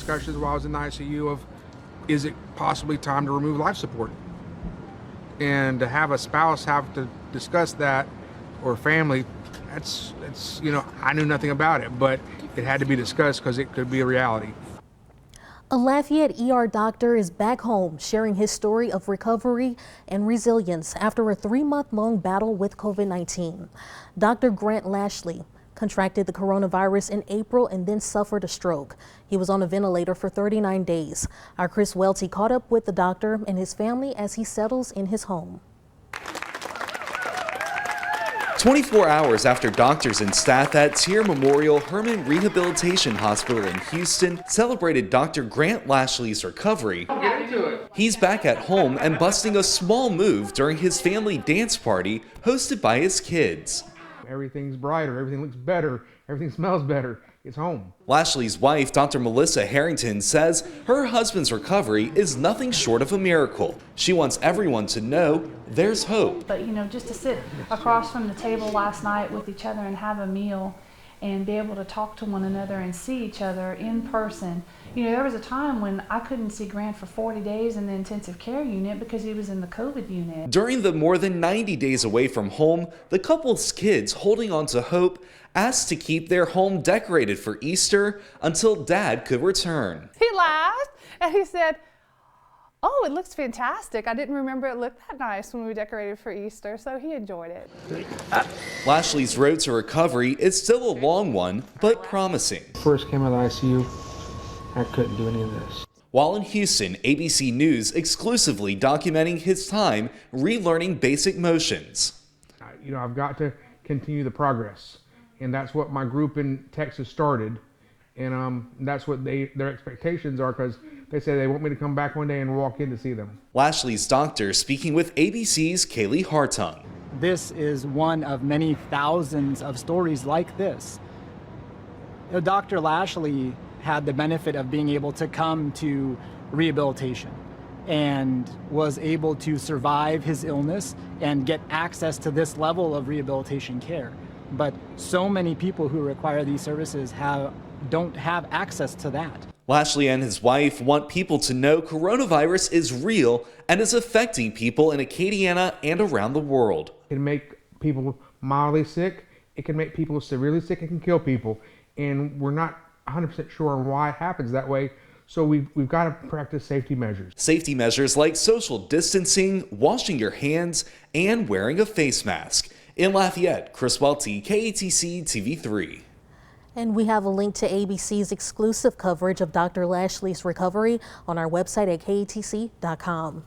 discussions while I was in the ICU of, is it possibly time to remove life support? And to have a spouse have to discuss that, or family, it's I knew nothing about it, but it had to be discussed because it could be a reality. A Lafayette ER doctor is back home sharing his story of recovery and resilience after a 3-month-long battle with COVID-19. Dr. Grant Lashley contracted the coronavirus in April and then suffered a stroke. He was on a ventilator for 39 days. Our Chris Welty caught up with the doctor and his family as he settles in his home. 24 hours after doctors and staff at Tier Memorial Hermann Rehabilitation Hospital in Houston celebrated Dr. Grant Lashley's recovery, he's back at home and busting a small move during his family dance party hosted by his kids. Everything's brighter, everything looks better, everything smells better. It's home. Lashley's wife, Dr. Melissa Harrington, says her husband's recovery is nothing short of a miracle. She wants everyone to know there's hope. But just to sit across from the table last night with each other and have a meal and be able to talk to one another and see each other in person. There was a time when I couldn't see Grant for 40 days in the intensive care unit because he was in the COVID unit. During the more than 90 days away from home, the couple's kids, holding on to hope, asked to keep their home decorated for Easter until Dad could return. He laughed and he said, "Oh, it looks fantastic. I didn't remember it looked that nice when we decorated for Easter," so he enjoyed it. Lashley's road to recovery is still a long one, but promising. First came out of the ICU, I couldn't do any of this. While in Houston, ABC News exclusively documenting his time relearning basic motions. I've got to continue the progress, and that's what my group in Texas started, and that's what their expectations are, because they say they want me to come back one day and walk in to see them. Lashley's doctor speaking with ABC's Kaylee Hartung. This is one of many thousands of stories like this. Dr. Lashley had the benefit of being able to come to rehabilitation and was able to survive his illness and get access to this level of rehabilitation care. But so many people who require these services don't have access to that. Lashley and his wife want people to know coronavirus is real and is affecting people in Acadiana and around the world. It can make people mildly sick, it can make people severely sick, it can kill people, and we're not 100% sure on why it happens that way, so we've got to practice safety measures. Safety measures like social distancing, washing your hands, and wearing a face mask. In Lafayette, Chris Welty, KATC TV3. And we have a link to ABC's exclusive coverage of Dr. Lashley's recovery on our website at katc.com.